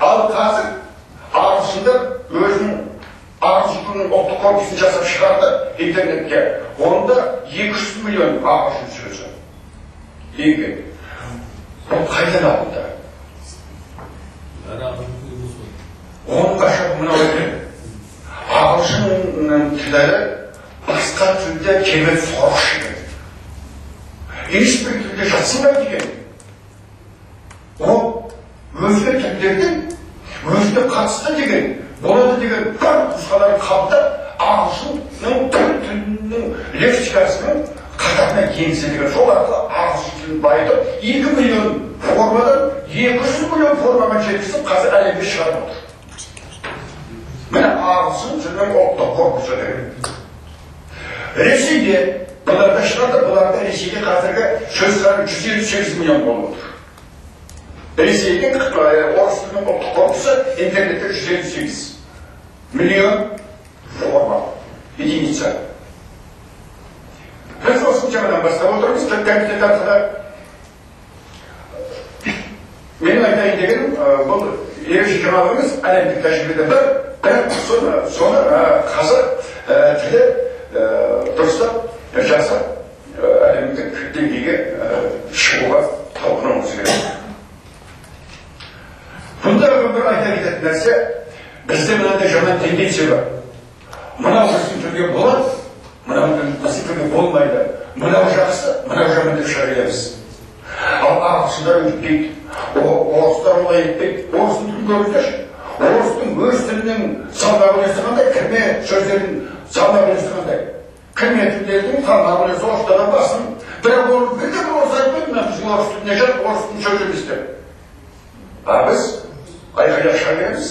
Ал қазір ағылшындар өзінің ағылшын ұлттық корпусын жасап шығарды интернетке. Онда 200 миллион ағылшын сөзі. Еңген. Бұл қайдан алынды? Оның қашап мынау екен. Ағылшынның тілдері басқа тілде кемел сорғыш екен. Ешбір тілде жасылмай деген. Ол өзге тілдердің өзіне қатысты деген, болады деген бар тұсқаларын қабылдап, ағылшынның тілінің лексикасының қатарына енгізе деген. Сол арқылы ағылшын тілін байытып, 2 миллион формадан 200 миллион формаға жеткізіп, қазір әлемге шығарып отыр. Міне ағылшын тілінің ұлттық корпусы деген. Ресейде бұларда шығарды, бұларда Ресейде қазіргі сөз саны 158 миллион болып отыр. Ресейдің орыс тілінің ұлттық корпусы интернетте 158 миллион форма, единица. Біз осы жағынан бастап отырмыз, комитет арқылы. Менің айтайын дегенім, бұл ерекше жаңалығымыз әлемдік тәжірибеде бір, соны қазір тілі дұрыстап жасап әлемдік деңгейге шығуға талпынуымыз керек. Бұнда бір айта кететін нәрсе, бізде мынандай жаман тенденция бар. Мынау біздің түрге болады, мынау біздің түрге болмайды. Мынау жақсы, мынау жаман деп шығарамыз. Ал ағылшындар өйтпейді, орыстар олай етпейді. Орыстың тілін көріңіздерші. Орыстың өз тілінің салмағы үлесі қандай, кірме сөздердің салмағы үлесі қандай. Кірме тілдердің салмағы үлесі орыстардан басым. Бірақ бірде бір орыс айтпайды, мына біздің орыс тіліне жат, орыстың сөз емес деп. Біз айқайлап шығарамыз.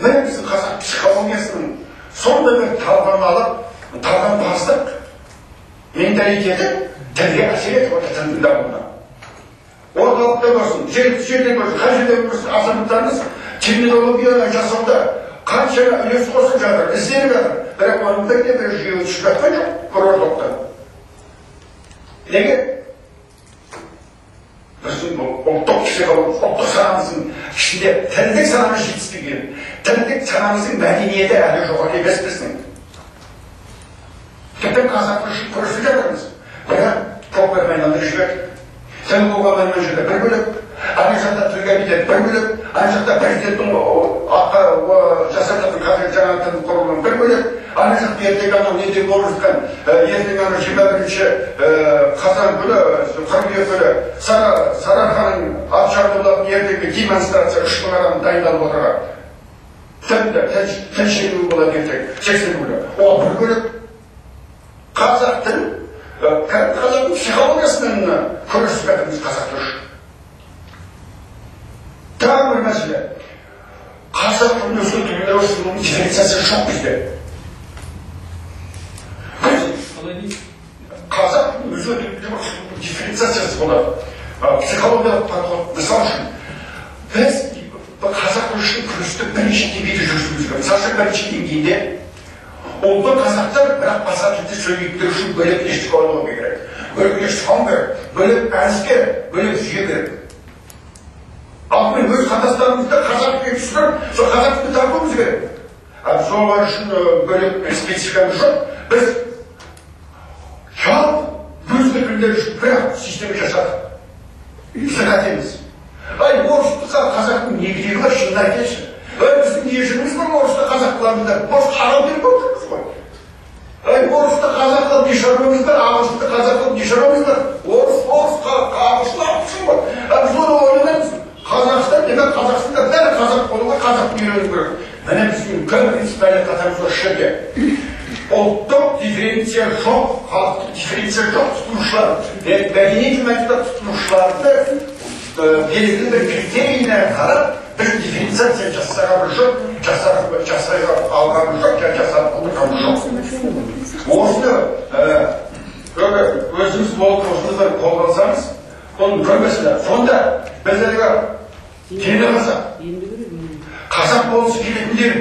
Міне біздің қазақ психологиясының сондай бір талғампаздық менталитеті тілге әсер етіп отыр тілдің дамуына. Орталықта болсын, жерде болсын, қай жерде болсын, азаматтарымыз терминология жасауда қанша үлес қосып жатыр, ізденіп жатыр. Бірақ оның бір жүйе түсіп жатқан жоқ, бір орталықтан. Неге? Біздің ұлттық психология, ұлттық санамыздың ішінде тілдік санамыз жетіспеген, тілдік санамыздың мәдениеті әлі жоғары емес біздің. Тіпті қазақ үшін күресіп жатырмыз. Бірақ көп айналдырып жіберді. Тіл қоғамынан жерде бір бөлек, ана жақта тіл комитеті бір бөлек, ана жақта президенттің жасап жатқан қазір жаңа тіл құрылымы бір бөлек, ана жақта ертең анау неден болып жатқан, ертең анау 21-ші қазан күні, қыркүйек күні Сарыарқаның ат шабуылдап ертеңгі демонстрация 3 мың адам дайындалып отырған. Тіл шеруі болады ертең, 80 күні. Ол бір бөлек. Қазақ тіл, қазақтың психологиясымен күресіп жатырмыз қазақ тілі үшін. Тағы бір мәселе. Қазақ тілін өзге тіліне өсірудің дифференциациясы жоқ бізде. Қазақ тілін өзге тіліне өсірудің дифференциациясы болады. Психологиялық подход, мысал үшін, біз қазақ тілі үшін күресті бірінші деңгейде жүргізуіміз керек. Мысалы үшін бірінші деңгейде ұлты қазақтар бірақ басқа тілде сөйлейтіндер үшін бөлек ештік ойлауы керек. Бөлек ештік керек, бөлек әдіскер, бөлек жүйе керек. Ал мен өз қандастарымызды қазақ тілге түсіріп, сол қазақ тілді дамытуымыз керек. Солар үшін бөлек спецификамыз жоқ. Біз өзге тілдер үшін бір система жасадық. Біз қатеміз. Орыстыққа қазақтың негізі бар, шынын айтайыншы. Біздің ежіміз бар орысты қазақ қыламыздар. Орыс арал беріп отырмыз ғой. Орысты қазақ қылып нешаруымыз бар, ағылшынды қазақ қылып нешаруымыз бар. Орысқа ағылшын ағылшын бар. Біз оны ойланамыз. Қазақстан демек Қазақстанда бәрі қазақ болуға қазақты үйрену керек. Міне біздің үлкен принципиалды қатарымыз осы жерде. Ұлттық дифференция жоқ, халықтық дифференция жоқ тұтынушылар. Мәдениет мәдениет тұтынушыларды белгілі бір критерийіне қарап біз дифференциация жасағанымыз жоқ, жасай алғанымыз жоқ, жасап отырғанымыз жоқ. Осыны өзіміз болып осыны қолға алсаңыз, оның бір мәселе. Сонда біз дені қазақ болысы келетіндер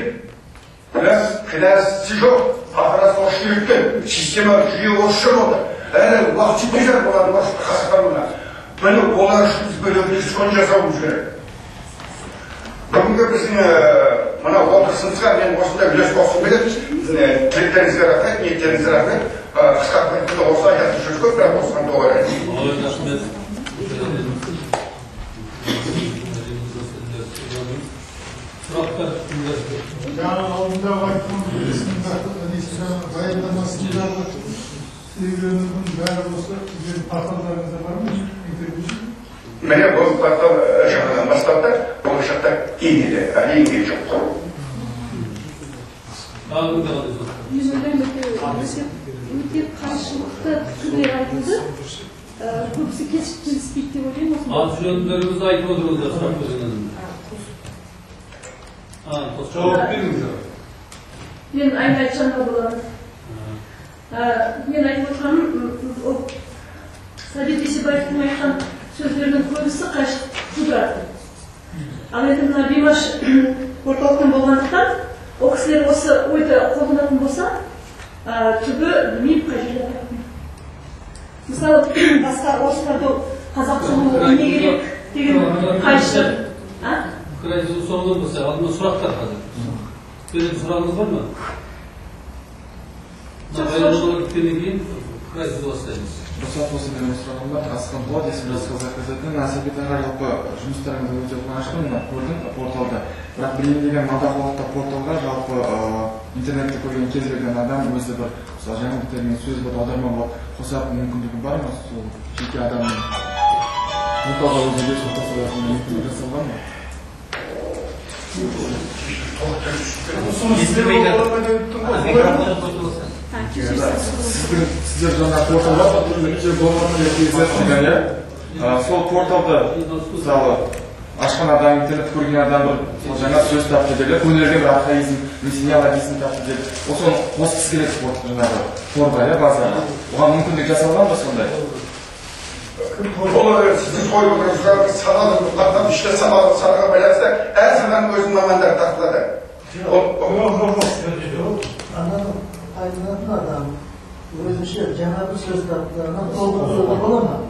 кінәсі жоқ, ақырасы орыс үйреткен, система жүйе орысша болды. Әлі уақыт жетпей жатыр олардың қазақтарына. Міне олар үшін біз бөлек дискон жасауымыз керек. Бүгінгі біздің мына отырысымызға мен осындай үлес қосқым келеді. Тілектеріңізге рахмет, ниеттеріңізге рахмет. Қысқа айтқанда осы айтатын сөз көп, бірақ осыған доғарайын. Рахмет. Сұрақтар жаңа алдындағы айтқан баяндамасындағы сөйлемнің бәрі осы сіздердің порталдарыңызда бар ма? Міне бұл портал жаңадан басталды, болашақта енеді, әлі енген жоқ. Өте қайшылықты пікірлер айтылды. Көбісі келіспейді деп ойлаймын. аты жөндеріңізді айтып отырыңыздар, сұрақ қойыңыз. Жауап беріңіздер. Мен айтқанға боламын. Мен айтып отырғаным, Сәбит Есебаевтың айтқан сөздерінің көбісі қайшылық тудырады. Ал енді мына Беймаш орталықтан болғандықтан, ол кісілер осы ойды қолданатын болса, түбі білмеймін қай жерде айтатын. Мысалы, басқа орыстарды қазақ тілі не керек деген қайшылық. Пікір айту соңынан болса, алдыма сұрақтар қазір. Сіздің сұрағыңыз бар ма? Баяндамалар біткеннен кейін пікір айтуды бастаймыз. Рұқсат болса менің сұрағым бар. Асқан болады, есімді заказатын. Сәбит аға жалпы жұмыстарыңызды өте қуаныштымын, көрдім порталда. Бірақ білейін деген алдағы уақытта порталға жалпы интернетте көрген кез келген адам өзі бір жаңа біттермен сөз бір аударма қосатын мүмкіндігі бар ма? Сол жеке адамның порталға өзі үлес қосатын мүмкіндігі жасалған ма? Сіздер жаңа порталда сол порталды мысалы ашқан адам, интернет көрген адам бір жаңа сөз тапты деп, өнерге бір архаизм, мессиялогизм тапты деп, соны қосқысы келеді жаңағы торға, базаға. Оған мүмкіндік жасалған ба сондай? Бұл сіздің қойып отырған саналы қаттан ішкі санаға байланысты әр сананың өзінің мамандары тартылады. Aydınlatın adam, özünce Cenab-ı Söz tatlarına dolguları olamaz.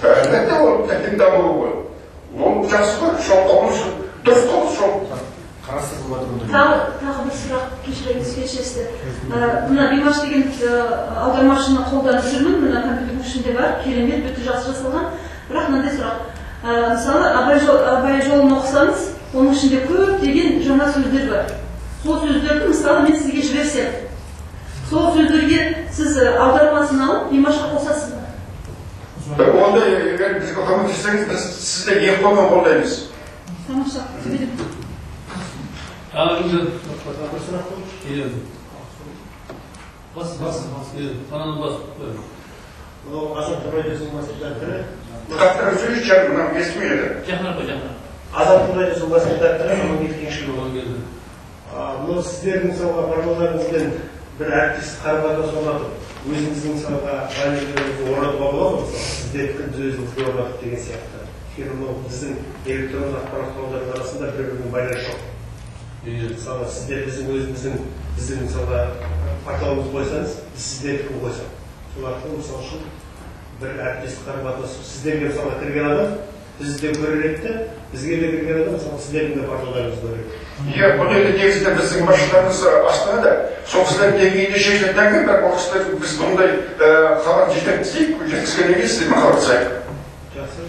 Elbette o tekin damığı var. Onun жақсы var, şu olmuş, dört olmuş, şu. Тағы бір сұрақ кешіріңіз кешесті. Мына Беймаш деген аудармашыны қолданып жүрмін, мына компьютердің ішінде бар, керемет, өте жақсы жасалған. Бірақ мынандай сұрақ. Мысалы, Абай жолын оқысаңыз, оның ішінде көптеген жаңа сөздер бар. Сол сөздерді мысалы мен сізге жіберсем, сол сөздерге сіз аудармасын алып, Беймашқа қосасыз ба? Онда егер бізге көмектессеңіз, біз сізді ең қолмен қолдаймыз. Тамаша, жіберем. Қананы басып қойып. Азаттық радиосының бас-редакторы. Қаттырып сөйлейші, жарым, мынау естімейді. Азаттық радиосының бас-редакторы Амангелді Кеңшілұлы. Мынау сіздердің мысалға барлықтарыңызбен бір әріптестік қарым-қатынас орнатып, өзіңіздің мысалға байлығыңызды орнатуға болады ма? Сіздер пікірді өзіңізге орнатып деген сияқты. Өйткені мынау біздің электрондық ақпарат құралдарының арасында бір-бірінің байланысы жоқ. Мысалы, сіздер біздің мысалға порталымызды қойсаңыз, біз сіздердікін қойсақ. Сол арқылы мысалы үшін бір әріптестік қарым-қатынас. Сіздерге мысалға кірген адам бізді көреректі, бізге де кірген адам мысалы сіздердің де порталдарыңызды көреректі. Иә, бұл енді негізінде біздің басшыларымыз Астанада, сол кісілер деңгейінде шешілетін әңгіме, бірақ ол кісілер біз бұндай хабар жеткізгеннен кейін сіздермен хабарласайық. Жақсы.